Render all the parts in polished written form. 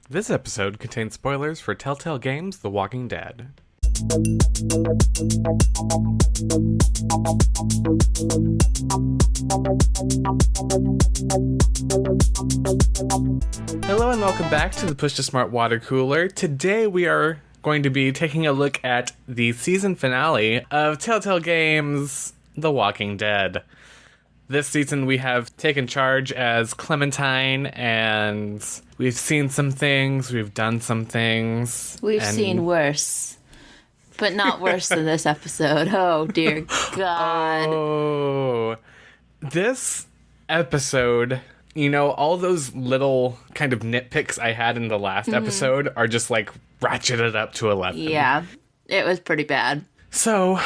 This episode contains spoilers for TellTale Games' The Walking Dead. Hello and welcome back to the Push to Smart Water Cooler. Today we are going to be taking a look at the season finale of TellTale Games' The Walking Dead. This season we have taken charge as Clementine, and we've seen some things, we've done some things. We've seen worse, but not worse than this episode. Oh, dear God. Oh, this episode, you know, all those little kind of nitpicks I had in the last episode are just like ratcheted up to 11. Yeah, it was pretty bad. So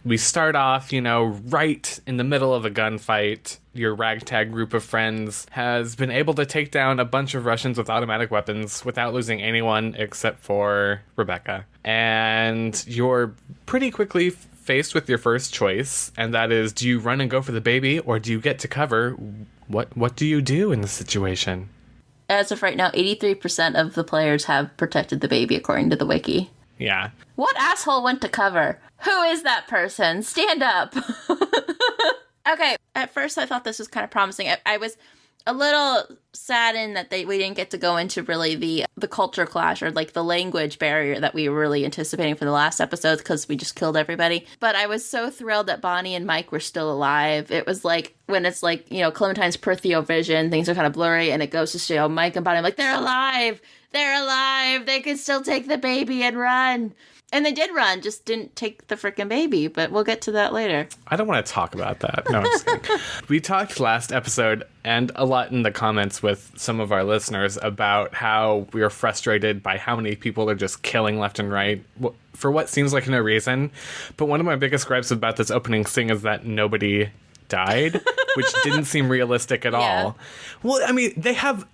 we start off, you know, right in the middle of a gunfight. Your ragtag group of friends has been able to take down a bunch of Russians with automatic weapons without losing anyone except for Rebecca. And you're pretty quickly faced with your first choice, and that is, do you run and go for the baby, or do you get to cover? What do you do in this situation? As of right now, 83% of the players have protected the baby, according to the wiki. Yeah. What asshole went to cover? Who is that person? Stand up. Okay, at first I thought this was kind of promising. I was a little saddened that we didn't get to go into really the culture clash or like the language barrier that we were really anticipating for the last episodes because we just killed everybody. But I was so thrilled that Bonnie and Mike were still alive. It was like when it's like, you know, Clementine's peripheral vision, things are kind of blurry, and it goes to show Mike and Bonnie like, they're alive! They're alive! They can still take the baby and run! And they did run, just didn't take the frickin' baby, but we'll get to that later. I don't want to talk about that. No, I'm just kidding. We talked last episode, and a lot in the comments with some of our listeners, about how we are frustrated by how many people are just killing left and right for what seems like no reason. But one of my biggest gripes about this opening scene is that nobody died, which didn't seem realistic at all. Well, I mean, they have,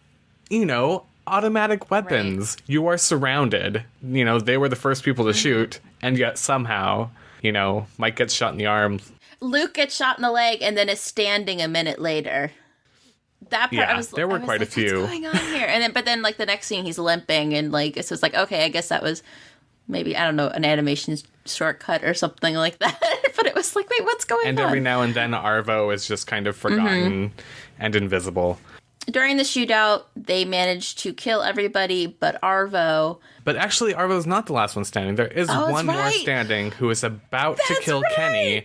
you know, automatic weapons. Right. You are surrounded. You know, they were the first people to shoot, and yet somehow, you know, Mike gets shot in the arm. Luke gets shot in the leg and then is standing a minute later. That part, there were quite a few. What's going on here? But then, like, the next scene, he's limping, and like, it's just like, okay, I guess that was maybe, I don't know, an animation shortcut or something like that. But it was like, wait, what's going on? And every now and then, Arvo is just kind of forgotten and invisible. During the shootout, they managed to kill everybody but Arvo. But actually, Arvo's not the last one standing. There is one more standing who is about to kill Kenny.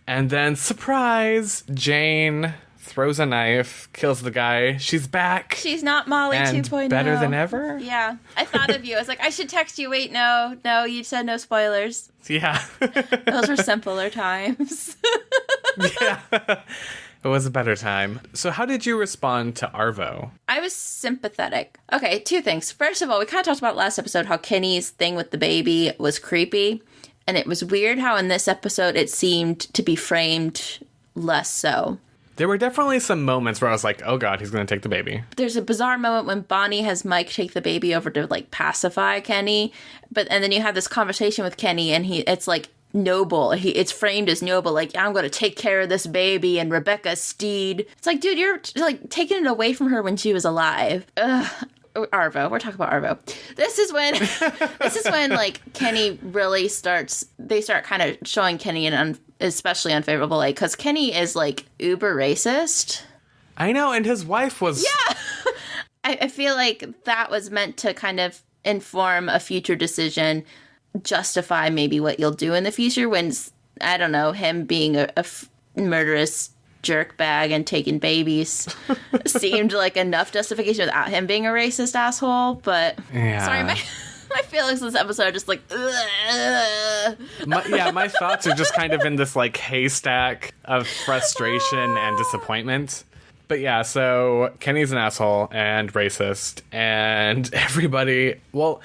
And then, surprise, Jane throws a knife, kills the guy. She's back. She's not Molly 2.0. Better than ever? Yeah. I thought of you. I was like, I should text you. Wait, no, you said no spoilers. Yeah. Those were simpler times. Yeah. It was a better time. So how did you respond to Arvo? I was sympathetic. Okay, two things. First of all, we kind of talked about last episode how Kenny's thing with the baby was creepy. And it was weird how in this episode it seemed to be framed less so. There were definitely some moments where I was like, oh God, he's going to take the baby. There's a bizarre moment when Bonnie has Mike take the baby over to like pacify Kenny. And then you have this conversation with Kenny, and it's like, noble. It's framed as noble, like, I'm going to take care of this baby and Rebecca's steed. It's like, dude, you're like taking it away from her when she was alive. Ugh. Arvo. We're talking about Arvo. This is when like Kenny really they start kind of showing Kenny an especially unfavorable light, because Kenny is like uber racist. I know, and his wife was. Yeah. I feel like that was meant to kind of inform a future decision, justify maybe what you'll do in the future, when, I don't know, him being a murderous jerkbag and taking babies seemed like enough justification without him being a racist asshole. But yeah. Sorry, my feelings this episode are just like, my thoughts are just kind of in this like haystack of frustration and disappointment. But yeah, so Kenny's an asshole and racist, and everybody, well,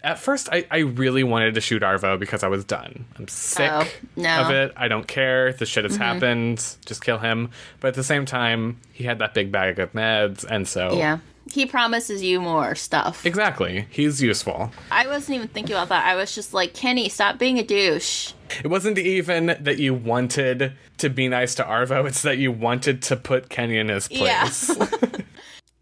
at first, I really wanted to shoot Arvo because I was done. I'm sick of it. I don't care. The shit has happened. Just kill him. But at the same time, he had that big bag of meds, and so... Yeah. He promises you more stuff. Exactly. He's useful. I wasn't even thinking about that. I was just like, Kenny, stop being a douche. It wasn't even that you wanted to be nice to Arvo. It's that you wanted to put Kenny in his place. Yeah.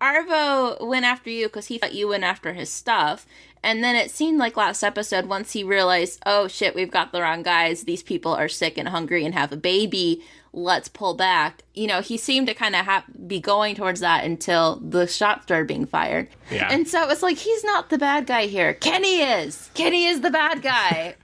Arvo went after you because he thought you went after his stuff. And then it seemed like last episode, once he realized, oh shit, we've got the wrong guys. These people are sick and hungry and have a baby. Let's pull back. You know, he seemed to kind of be going towards that until the shots started being fired. Yeah. And so it was like, he's not the bad guy here. Kenny is. Kenny is the bad guy.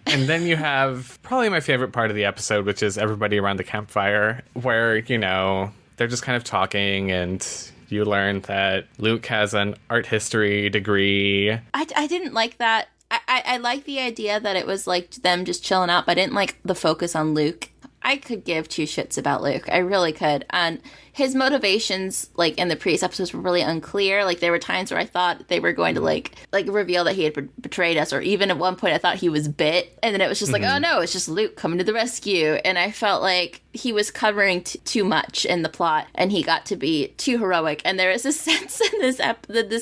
And then you have probably my favorite part of the episode, which is everybody around the campfire, where, you know, they're just kind of talking, and you learn that Luke has an art history degree. I didn't like that. I like the idea that it was like them just chilling out, but I didn't like the focus on Luke. I could give two shits about Luke. I really could. And his motivations, like, in the previous episodes were really unclear. Like, there were times where I thought they were going to, like reveal that he had betrayed us. Or even at one point, I thought he was bit. And then it was just like, oh, no, it's just Luke coming to the rescue. And I felt like he was covering too much in the plot. And he got to be too heroic. And there is a sense in this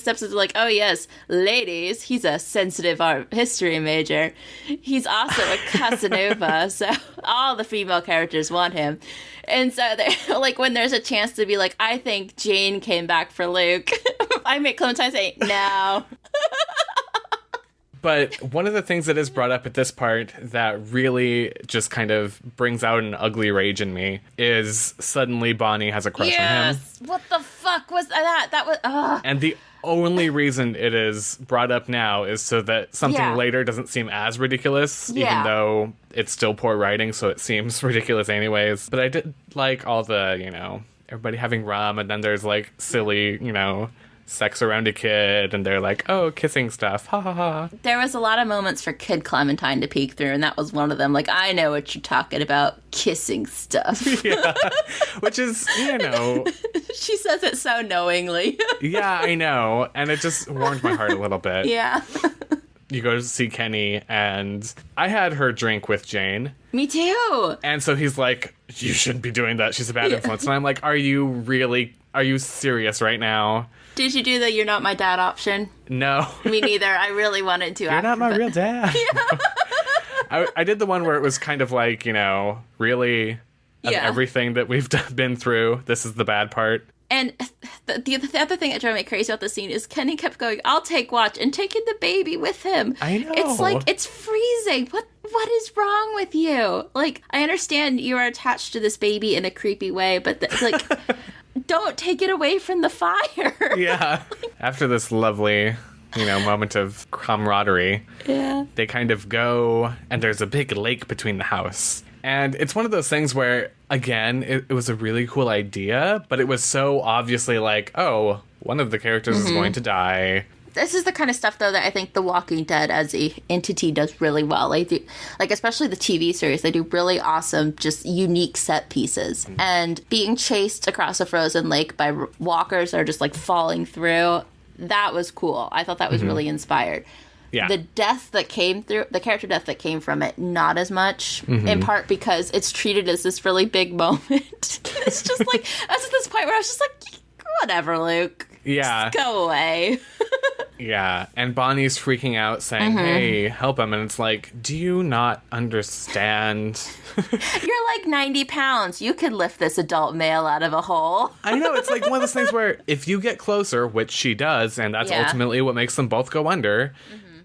episode like, oh, yes, ladies, he's a sensitive art history major. He's also a Casanova. So all the female characters want him. And so they're like, when there's a chance to be like, I think Jane came back for Luke, I make Clementine say, no. But one of the things that is brought up at this part that really just kind of brings out an ugly rage in me is suddenly Bonnie has a crush on him. What the fuck was that? That was, ugh. And the only reason it is brought up now is so that something later doesn't seem as ridiculous, even though it's still poor writing, so it seems ridiculous anyways. But I did like all the, you know, everybody having rum, and then there's like silly, you know, sex around a kid, and they're like, oh, kissing stuff, ha ha ha. There was a lot of moments for Kid Clementine to peek through, and that was one of them. Like, I know what you're talking about, kissing stuff. Yeah, which is, you know. She says it so knowingly. Yeah, I know, and it just warmed my heart a little bit. Yeah. You go to see Kenny, and I had her drink with Jane. Me too. And so he's like, you shouldn't be doing that. She's a bad influence. And I'm like, are you serious right now? Did you do the "you're not my dad" option? No. Me neither. I really wanted to. You're not my real dad. Yeah. I did the one where it was kind of like, you know, really, of everything that we've been through, this is the bad part. And the other thing that drove me crazy about the scene is Kenny kept going, I'll take watch, and taking the baby with him. I know. It's like, it's freezing. What is wrong with you? Like, I understand you are attached to this baby in a creepy way, but like, don't take it away from the fire. Yeah. After this lovely, you know, moment of camaraderie, they kind of go, and there's a big lake between the house. And it's one of those things where, again, it was a really cool idea, but it was so obviously like, oh, one of the characters is going to die. This is the kind of stuff, though, that I think The Walking Dead as a entity does really well. Like especially the TV series, they do really awesome, just unique set pieces. And being chased across a frozen lake by walkers that are just like falling through, that was cool. I thought that was really inspired. Yeah. The death that came through, the character death that came from it, not as much, in part because it's treated as this really big moment. It's just like, I was at this point where I was just like, whatever, Luke. Yeah. Just go away. Yeah. And Bonnie's freaking out saying, hey, help him. And it's like, do you not understand? You're like 90 pounds. You could lift this adult male out of a hole. I know. It's like one of those things where if you get closer, which she does, and that's ultimately what makes them both go under,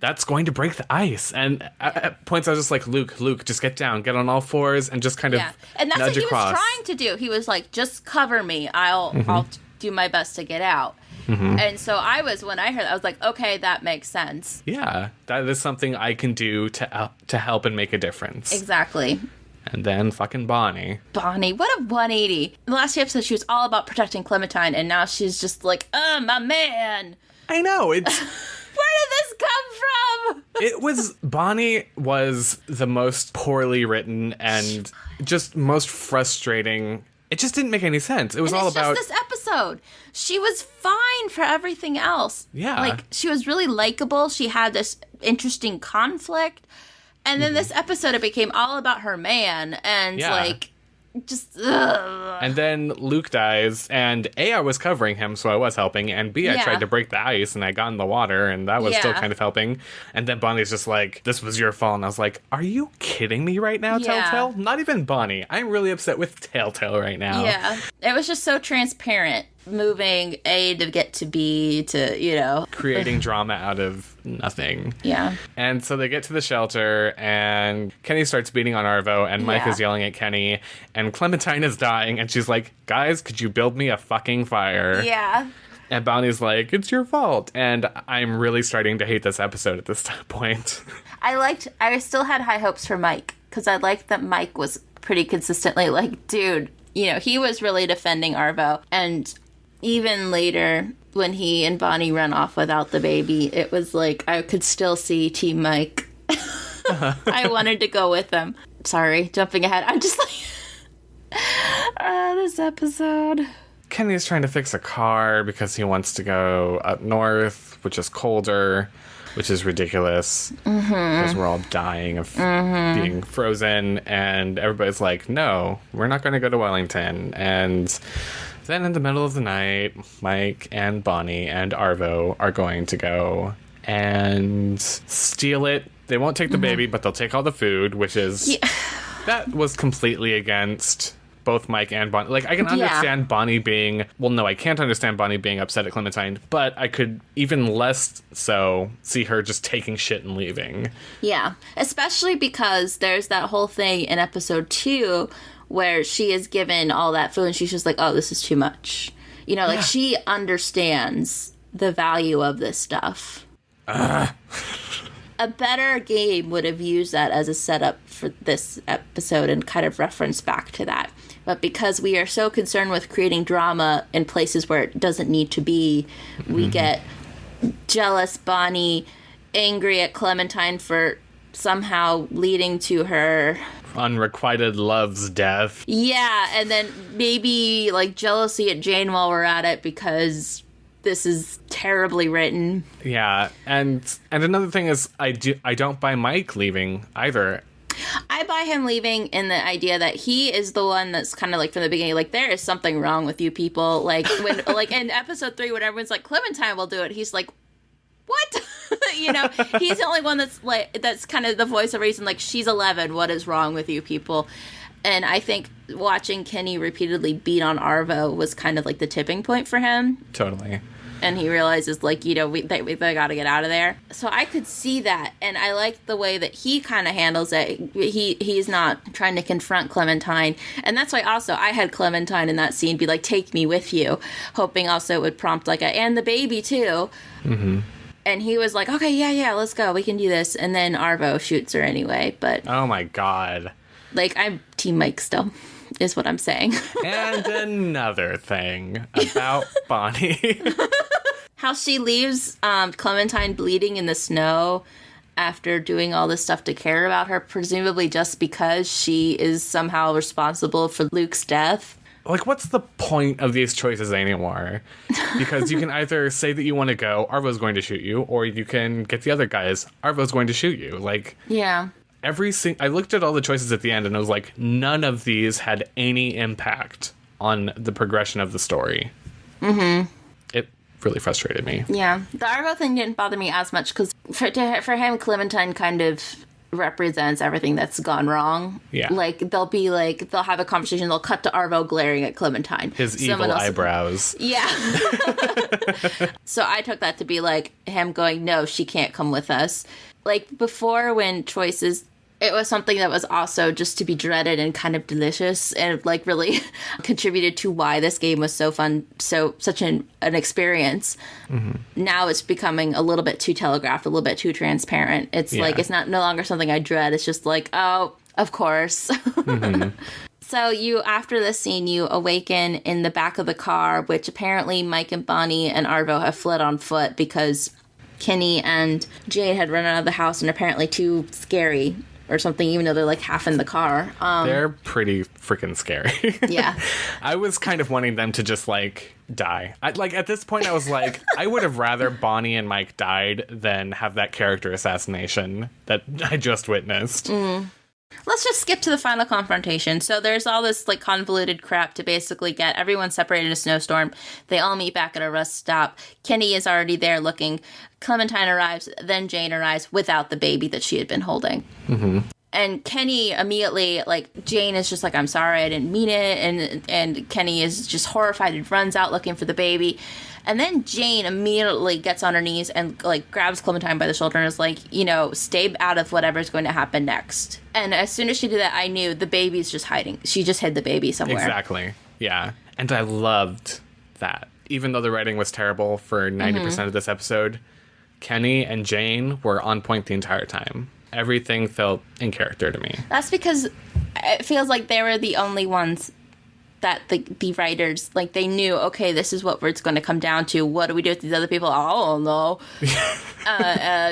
that's going to break the ice. And at points I was just like, Luke, just get down, get on all fours, and just kind of and that's nudge what he across. was trying to do. He was like, just cover me. I'll do my best to get out. And so when I heard that, I was like, okay, that makes sense. Yeah, that is something I can do to help and make a difference. Exactly. And then fucking Bonnie, what a 180. The last few episodes, she was all about protecting Clementine, and now she's just like, my man. I know, it's... Where did this come from? Bonnie was the most poorly written and just most frustrating. It just didn't make any sense. It was all about... just this episode. She was fine for everything else. Yeah. Like, she was really likable. She had this interesting conflict. And then this episode, it became all about her man. And, just... Ugh. And then Luke dies, and A, I was covering him, so I was helping, and B, I tried to break the ice, and I got in the water, and that was still kind of helping. And then Bonnie's just like, this was your fault, and I was like, are you kidding me right now, TellTale? Not even Bonnie. I'm really upset with TellTale right now. Yeah. It was just so transparent. moving A to get to B to, you know. Creating drama out of nothing. Yeah. And so they get to the shelter, and Kenny starts beating on Arvo, and Mike is yelling at Kenny, and Clementine is dying, and she's like, guys, could you build me a fucking fire? Yeah. And Bonnie's like, it's your fault. And I'm really starting to hate this episode at this point. I still had high hopes for Mike, because I liked that Mike was pretty consistently like, dude, you know, he was really defending Arvo. And even later, when he and Bonnie run off without the baby, it was like, I could still see Team Mike. I wanted to go with them. Sorry, jumping ahead. I'm just like, this episode. Kenny's trying to fix a car because he wants to go up north, which is colder, which is ridiculous because we're all dying of being frozen. And everybody's like, no, we're not going to go to Wellington. And then in the middle of the night, Mike and Bonnie and Arvo are going to go and steal it. They won't take the baby, but they'll take all the food, which is... Yeah. That was completely against both Mike and Bonnie. Like, I can understand Bonnie being... Well, no, I can't understand Bonnie being upset at Clementine, but I could even less so see her just taking shit and leaving. Yeah, especially because there's that whole thing in episode 2 where she is given all that food and she's just like, oh, this is too much. You know, like, she understands the value of this stuff. A better game would have used that as a setup for this episode and kind of reference back to that. But because we are so concerned with creating drama in places where it doesn't need to be, we get jealous Bonnie angry at Clementine for somehow leading to her unrequited love's death. Yeah, and then maybe like jealousy at Jane while we're at it because this is terribly written. Yeah, and another thing is I don't buy Mike leaving either. I buy him leaving in the idea that he is the one that's kind of like from the beginning, like, there is something wrong with you people. Like when like in episode 3 when everyone's like, Clementine will do it, he's like, what? You know, he's the only one that's kind of the voice of reason, like, she's 11, what is wrong with you people? And I think watching Kenny repeatedly beat on Arvo was kind of like the tipping point for him. Totally. And he realizes, like, you know, they got to get out of there. So I could see that, and I like the way that he kind of handles it. He's not trying to confront Clementine, and that's why also I had Clementine in that scene be like, take me with you, hoping also it would prompt like and the baby too. Mm-hmm. And he was like, okay, yeah, let's go, we can do this. And then Arvo shoots her anyway, but... Oh my god. Like, I'm Team Mike still, is what I'm saying. And another thing about Bonnie. How she leaves Clementine bleeding in the snow after doing all this stuff to care about her, presumably just because she is somehow responsible for Luke's death. Like, what's the point of these choices anymore? Because you can either say that you want to go, Arvo's going to shoot you, or you can get the other guys, Arvo's going to shoot you. Like, yeah. I looked at all the choices at the end, and I was like, none of these had any impact on the progression of the story. Mm-hmm. It really frustrated me. Yeah. The Arvo thing didn't bother me as much, because for him, Clementine kind of represents everything that's gone wrong. Yeah. Like, they'll have a conversation, they'll cut to Arvo glaring at Clementine. His evil eyebrows. Yeah. So I took that to be like him going, no, she can't come with us. Like, before, when choices... It was something that was also just to be dreaded and kind of delicious, and like really contributed to why this game was so fun, such an experience. Mm-hmm. Now it's becoming a little bit too telegraphed, a little bit too transparent. It's like, it's no longer something I dread. It's just like, oh, of course. Mm-hmm. So after this scene, you awaken in the back of the car, which apparently Mike and Bonnie and Arvo have fled on foot because Kenny and Jane had run out of the house and apparently too scary or something, even though they're like half in the car. They're pretty freaking scary. Yeah. I was kind of wanting them to just like die. At this point I was like, I would have rather Bonnie and Mike died than have that character assassination that I just witnessed. Mm. Let's just skip to the final confrontation. So there's all this like convoluted crap to basically get everyone separated in a snowstorm. They all meet back at a rest stop. Kenny is already there looking. Clementine arrives, then Jane arrives without the baby that she had been holding. Mm-hmm. And Kenny immediately, like, Jane is just like, I'm sorry, I didn't mean it. And Kenny is just horrified and runs out looking for the baby. And then Jane immediately gets on her knees and, like, grabs Clementine by the shoulder and is like, stay out of whatever's going to happen next. And as soon as she did that, I knew the baby's just hiding. She just hid the baby somewhere. Exactly. Yeah. And I loved that. Even though the writing was terrible for 90% of this episode, Kenny and Jane were on point the entire time. Everything felt in character to me. That's because it feels like they were the only ones that the writers, like, they knew, okay, this is what it's going to come down to. What do we do with these other people? I don't know.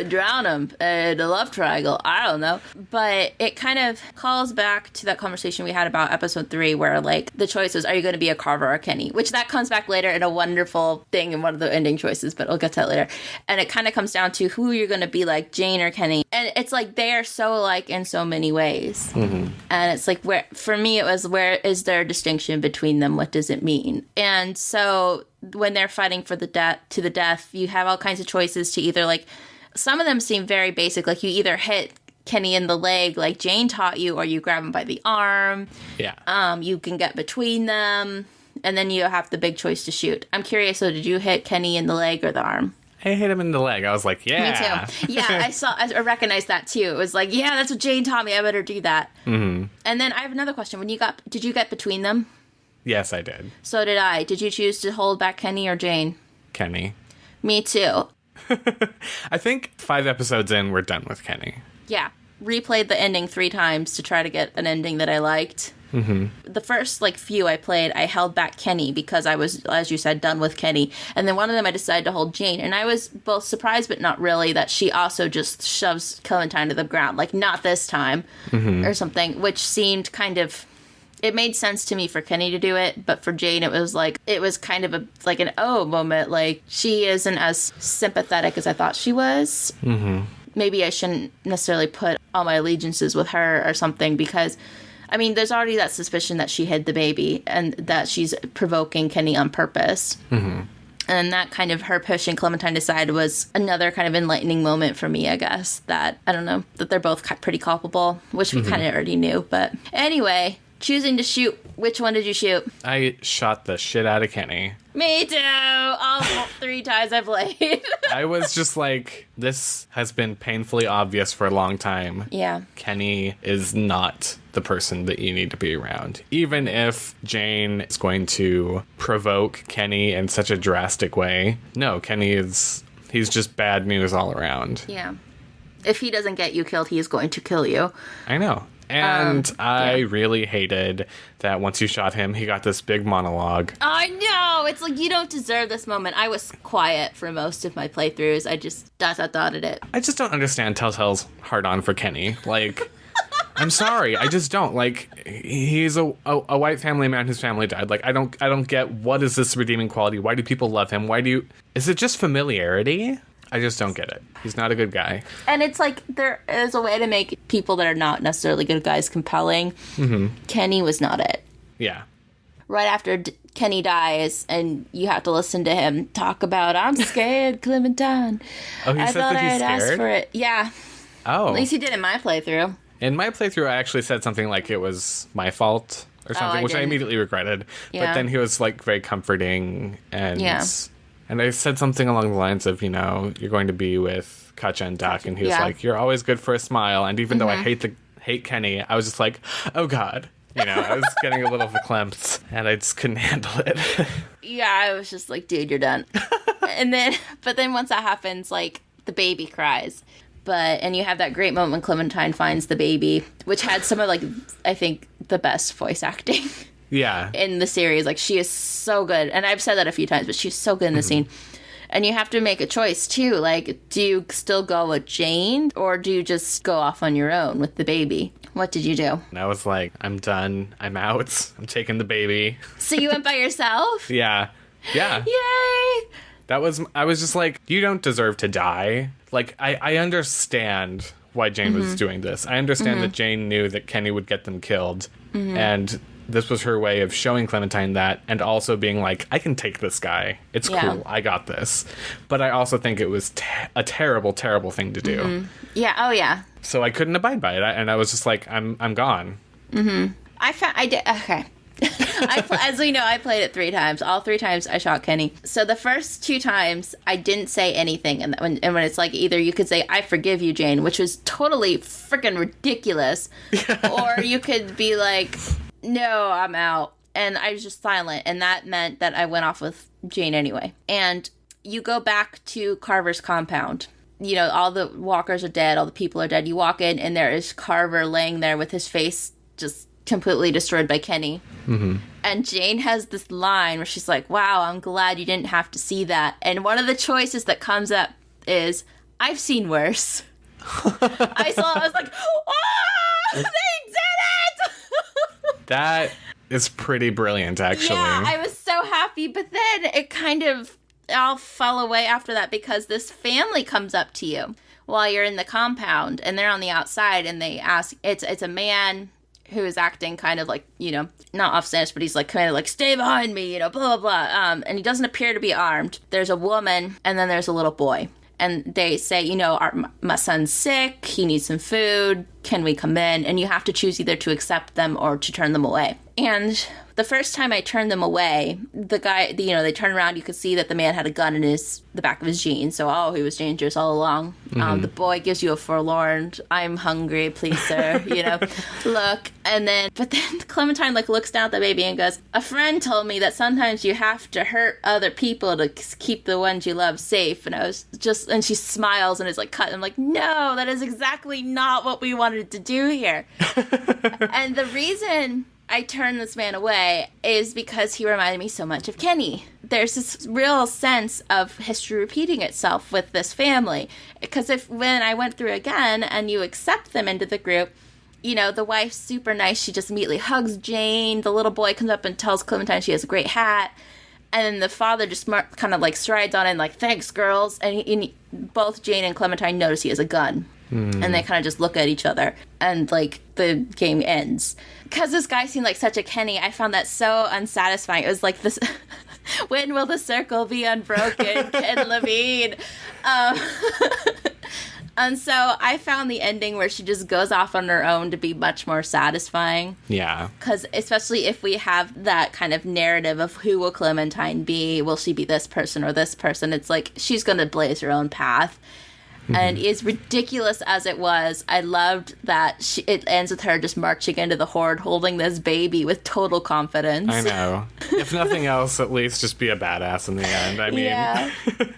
Drown them. The love triangle. I don't know. But it kind of calls back to that conversation we had about episode 3 where, like, the choice was, are you going to be a Carver or a Kenny? Which that comes back later in a wonderful thing in one of the ending choices, but I'll get to that later. And it kind of comes down to who you're going to be, like, Jane or Kenny. And it's like they are so alike in so many ways. And it's like, where for me, it was, where is there a distinction between them? What does it mean? And so when they're fighting for the death, you have all kinds of choices to either, like, some of them seem very basic, like you either hit Kenny in the leg like Jane taught you, or you grab him by the arm. Yeah. You can get between them, and then you have the big choice to shoot. I'm curious, so did you hit Kenny in the leg or the arm? I hit him in the leg. I was like, yeah. Me too. Yeah, I recognized that too. It was like, yeah, that's what Jane taught me. I better do that. And then I have another question. Did you get between them? Yes, I did. So did I. Did you choose to hold back Kenny or Jane? Kenny. Me too. I think 5 episodes in, we're done with Kenny. Yeah. Replayed the ending 3 times to try to get an ending that I liked. The first, like, few I played, I held back Kenny because I was, as you said, done with Kenny. And then one of them I decided to hold Jane. And I was both surprised but not really that she also just shoves Clementine to the ground. Like, not this time or something, which seemed kind of... It made sense to me for Kenny to do it, but for Jane, it was kind of like an oh moment. Like, she isn't as sympathetic as I thought she was. Maybe I shouldn't necessarily put all my allegiances with her or something, because, I mean, there's already that suspicion that she hid the baby and that she's provoking Kenny on purpose. And that kind of her pushing Clementine aside was another kind of enlightening moment for me, I guess, that, I don't know, that they're both pretty culpable, which we kind of already knew. But anyway... Choosing to shoot. Which one did you shoot? I shot the shit out of Kenny. Me too. All 3 times I played. I was just like, this has been painfully obvious for a long time. Yeah. Kenny is not the person that you need to be around. Even if Jane is going to provoke Kenny in such a drastic way. No, he's just bad news all around. Yeah. If he doesn't get you killed, he is going to kill you. I know. And I really hated that once you shot him, he got this big monologue. I know! It's like, you don't deserve this moment. I was quiet for most of my playthroughs. I just dotted it. I just don't understand TellTale's hard-on for Kenny. Like, I'm sorry. I just don't. Like, he's a white family man whose family died. Like, I don't get, what is this redeeming quality? Why do people love him? Is it just familiarity? I just don't get it. He's not a good guy. And it's like, there is a way to make people that are not necessarily good guys compelling. Kenny was not it. Yeah. Right after Kenny dies, and you have to listen to him talk about, I'm scared, Clementine. Oh, he said that he's scared? Asked for it. Yeah. Oh. At least he did in my playthrough. In my playthrough, I actually said something like it was my fault or something, which I immediately regretted. Yeah. But then he was, like, very comforting and... Yeah. And I said something along the lines of, you're going to be with Katja and Duck. And he was like, you're always good for a smile. And even though I hate Kenny, I was just like, oh, God. I was getting a little verklempt. And I just couldn't handle it. Yeah, I was just like, dude, you're done. But then once that happens, like, the baby cries. And you have that great moment when Clementine finds the baby, which had some of, like, I think, the best voice acting. Yeah. In the series. Like, she is so good. And I've said that a few times, but she's so good in the scene. And you have to make a choice, too. Like, do you still go with Jane, or do you just go off on your own with the baby? What did you do? And I was like, I'm done. I'm out. I'm taking the baby. So you went by yourself? Yeah. Yeah. Yay! I was just like, you don't deserve to die. Like, I understand why Jane was doing this. I understand that Jane knew that Kenny would get them killed. And this was her way of showing Clementine that, and also being like, I can take this guy. It's cool. I got this. But I also think it was a terrible, terrible thing to do. Mm-hmm. Yeah. Oh, yeah. So I couldn't abide by it, and I was just like, I'm gone. Mm-hmm. I did. Okay. As we know, I played it 3 times. All 3 times I shot Kenny. So the first 2 times I didn't say anything, and when it's like either you could say I forgive you, Jane, which was totally freaking ridiculous, or you could be like, no, I'm out, and I was just silent, and that meant that I went off with Jane anyway. And you go back to Carver's compound. You know, all the walkers are dead, all the people are dead. You walk in, and there is Carver laying there with his face just completely destroyed by Kenny. Mm-hmm. And Jane has this line where she's like, wow, I'm glad you didn't have to see that. And one of the choices that comes up is, I've seen worse. I was like, oh, they did it! That is pretty brilliant, actually. Yeah, I was so happy, but then it kind of all fell away after that, because this family comes up to you while you're in the compound, and they're on the outside, and they ask, it's a man who is acting kind of like, you know, not offstanding, but he's like kind of like, stay behind me, you know, blah, blah, blah. And he doesn't appear to be armed. There's a woman, and then there's a little boy. And they say, you know, my son's sick, he needs some food, can we come in? And you have to choose either to accept them or to turn them away. And the first time I turned them away, the guy, you know, they turn around, you could see that the man had a gun in the back of his jeans. So, he was dangerous all along. Mm-hmm. The boy gives you a forlorn, I'm hungry, please, sir, you know, look. But then Clementine, like, looks down at the baby and goes, a friend told me that sometimes you have to hurt other people to keep the ones you love safe. And and she smiles and is like, cut. I'm like, no, that is exactly not what we wanted to do here. And the reason I turned this man away is because he reminded me so much of Kenny. There's this real sense of history repeating itself with this family. Because when I went through again and you accept them into the group, you know, the wife's super nice. She just immediately hugs Jane. The little boy comes up and tells Clementine she has a great hat. And then the father just kind of like strides on in like, thanks, girls. And both Jane and Clementine notice he has a gun. And they kind of just look at each other, and like the game ends. Because this guy seemed like such a Kenny, I found that so unsatisfying. It was like this, when will the circle be unbroken, Ken Levine? And so I found the ending where she just goes off on her own to be much more satisfying. Yeah. Because especially if we have that kind of narrative of who will Clementine be, will she be this person or this person? It's like she's going to blaze her own path. And as ridiculous as it was, I loved that it ends with her just marching into the horde holding this baby with total confidence. I know. If nothing else, at least just be a badass in the end. I mean,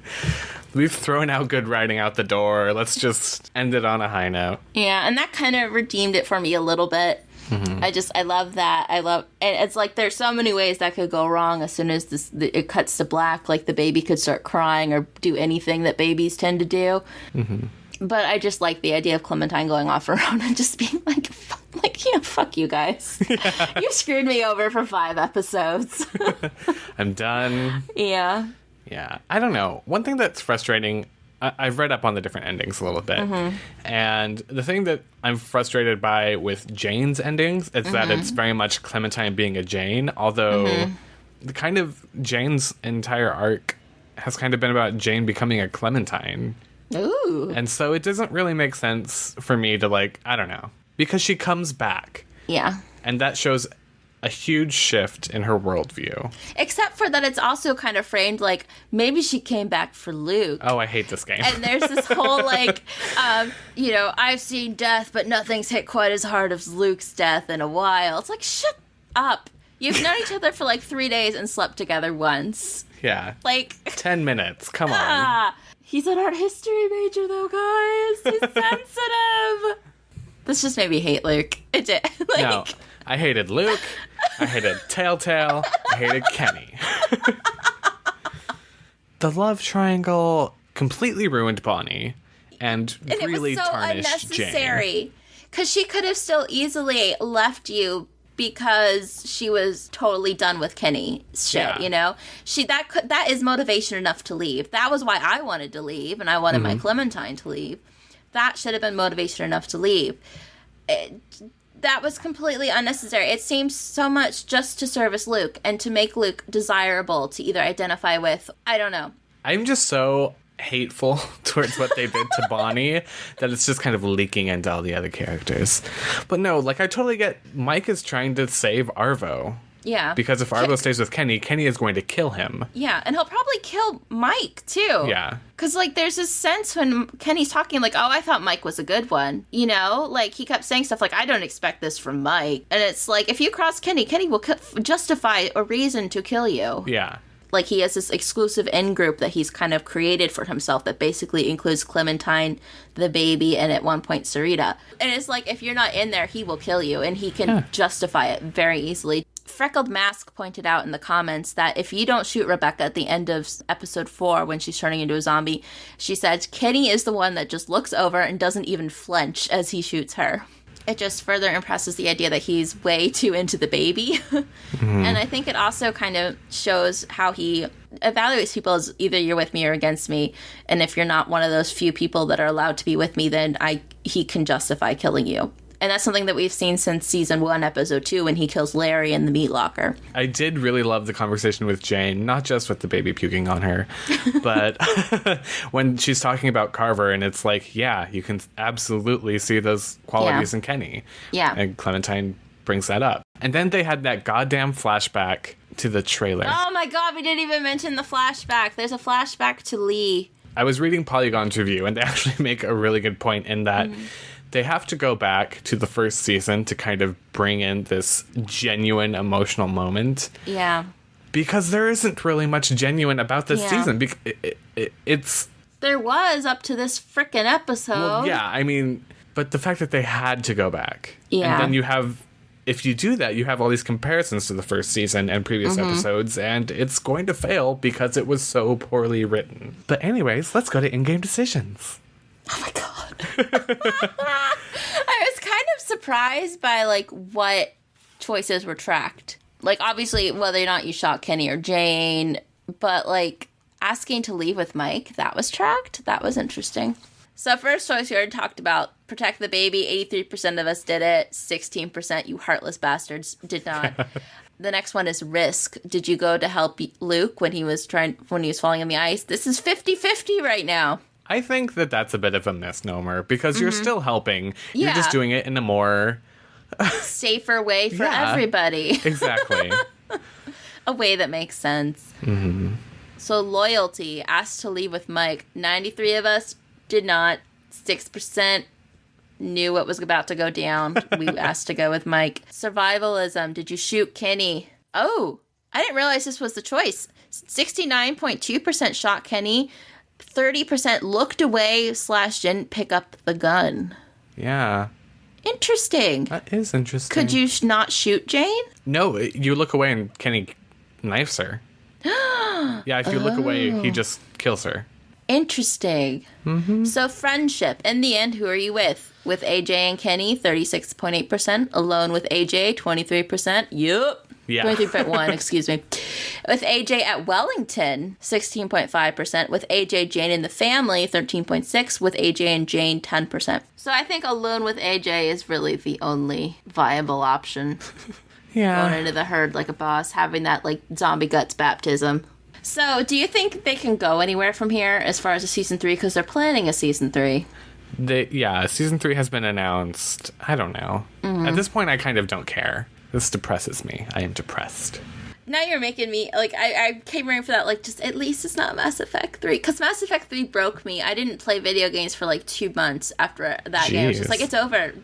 we've thrown out good writing out the door. Let's just end it on a high note. Yeah, and that kind of redeemed it for me a little bit. Mm-hmm. I love that. And it's like there's so many ways that could go wrong as soon as it cuts to black. Like the baby could start crying or do anything that babies tend to do. Mm-hmm. But I just like the idea of Clementine going off her own and just being like, fuck you guys. Yeah. You screwed me over for 5 episodes. I'm done. Yeah. Yeah. I don't know. One thing that's frustrating, I've read up on the different endings a little bit. Mm-hmm. And the thing that I'm frustrated by with Jane's endings is that it's very much Clementine being a Jane, although the kind of Jane's entire arc has kind of been about Jane becoming a Clementine. Ooh. And so it doesn't really make sense for me to, like, I don't know, because she comes back. Yeah. And that shows a huge shift in her worldview. Except for that it's also kind of framed like maybe she came back for Luke. Oh, I hate this game. And there's this whole like, you know, I've seen death, but nothing's hit quite as hard as Luke's death in a while. It's like, shut up. You've known each other for like 3 days and slept together once. Yeah. Like 10 minutes. Come on. He's an art history major though, guys. He's sensitive. This just made me hate Luke. It did. Like, no. I hated Luke. I hated TellTale. I hated Kenny. The love triangle completely ruined Bonnie and really it was so tarnished unnecessary. Jane. Because she could have still easily left you because she was totally done with Kenny's shit, you know? That is motivation enough to leave. That was why I wanted to leave, and I wanted my Clementine to leave. That should have been motivation enough to leave. That was completely unnecessary. It seems so much just to service Luke and to make Luke desirable to either identify with. I don't know. I'm just so hateful towards what they did to Bonnie that it's just kind of leaking into all the other characters. But no, like, I totally get Mike is trying to save Arvo. Yeah. Because if Arvo stays with Kenny, Kenny is going to kill him. Yeah, and he'll probably kill Mike, too. Yeah. Because, like, there's this sense when Kenny's talking, like, oh, I thought Mike was a good one. You know? Like, he kept saying stuff like, I don't expect this from Mike. And it's like, if you cross Kenny, Kenny will justify a reason to kill you. Yeah. Like, he has this exclusive in-group that he's kind of created for himself that basically includes Clementine, the baby, and at one point, Sarita. And it's like, if you're not in there, he will kill you, and he can justify it very easily. Freckled Mask pointed out in the comments that if you don't shoot Rebecca at the end of episode 4 when she's turning into a zombie, she said Kenny is the one that just looks over and doesn't even flinch as he shoots her. It just further impresses the idea that he's way too into the baby. And I think it also kind of shows how he evaluates people as either you're with me or against me. And if you're not one of those few people that are allowed to be with me, then he can justify killing you. And that's something that we've seen since season 1, episode 2, when he kills Larry in the meat locker. I did really love the conversation with Jane, not just with the baby puking on her, but when she's talking about Carver, and it's like, yeah, you can absolutely see those qualities in Kenny. Yeah. And Clementine brings that up. And then they had that goddamn flashback to the trailer. Oh my god, we didn't even mention the flashback. There's a flashback to Lee. I was reading Polygon's review, and they actually make a really good point in that they have to go back to the first season to kind of bring in this genuine emotional moment. Yeah. Because there isn't really much genuine about this season. It's... There was up to this frickin' episode. Well, yeah, I mean, but the fact that they had to go back. Yeah. And then you have... If you do that, you have all these comparisons to the first season and previous episodes, and it's going to fail because it was so poorly written. But anyways, let's go to in-game decisions. Oh my god. I was kind of surprised by, like, what choices were tracked. Like, obviously, whether or not you shot Kenny or Jane, but, like, asking to leave with Mike, that was tracked. That was interesting. So first choice we already talked about, protect the baby. 83% of us did it. 16%, you heartless bastards, did not. The next one is risk. Did you go to help Luke when he was falling on the ice? This is 50-50 right now. I think that that's a bit of a misnomer because you're still helping. You're just doing it in a more... safer way for everybody. Exactly. A way that makes sense. So loyalty, asked to leave with Mike. 93 of us did not. 6% knew what was about to go down. We asked to go with Mike. Survivalism, did you shoot Kenny? Oh, I didn't realize this was the choice. 69.2% shot Kenny. 30% looked away / didn't pick up the gun. Yeah. Interesting. That is interesting. Could you not shoot Jane? No, you look away and Kenny knifes her. Yeah, if you look away, he just kills her. Interesting. So friendship. In the end, who are you with? With AJ and Kenny, 36.8%. Alone with AJ, 23%. Yup. Yeah. 23.1, excuse me. With AJ at Wellington, 16.5%. With AJ, Jane, and the family, 13.6%. With AJ and Jane, 10%. So I think alone with AJ is really the only viable option. Yeah. Going into the herd like a boss, having that, like, zombie guts baptism. So, do you think they can go anywhere from here as far as a season 3? Because they're planning a season 3. Season 3 has been announced. I don't know. At this point, I kind of don't care. This depresses me. I am depressed. Now you're making me, like, I came ready for that, like, just at least it's not Mass Effect 3. Because Mass Effect 3 broke me. I didn't play video games for, like, 2 months after that game. It's just like, it's over.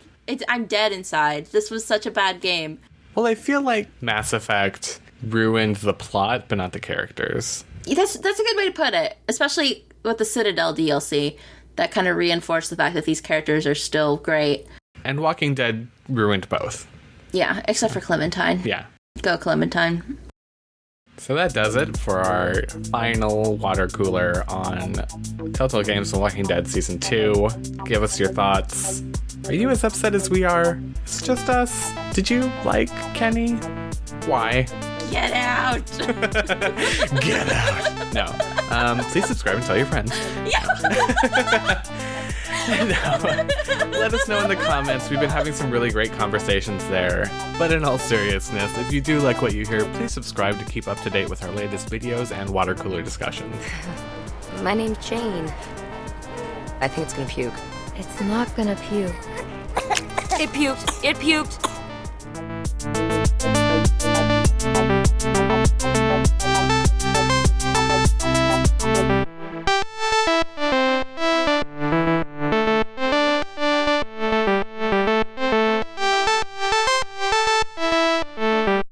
I'm dead inside. This was such a bad game. Well, I feel like Mass Effect ruined the plot, but not the characters. That's a good way to put it. Especially with the Citadel DLC. That kind of reinforced the fact that these characters are still great. And Walking Dead ruined both. Yeah, except for Clementine. Yeah. Go Clementine. So that does it for our final water cooler on TellTale Games and Walking Dead Season 2. Give us your thoughts. Are you as upset as we are? It's just us. Did you like Kenny? Why? Get out. Get out. No. Please subscribe and tell your friends. Yeah. Let us know in the comments. We've been having some really great conversations there. But in all seriousness, if you do like what you hear, please subscribe to keep up to date with our latest videos and water cooler discussions. My name's Jane. I think it's gonna puke. It's not gonna puke. It puked. It puked.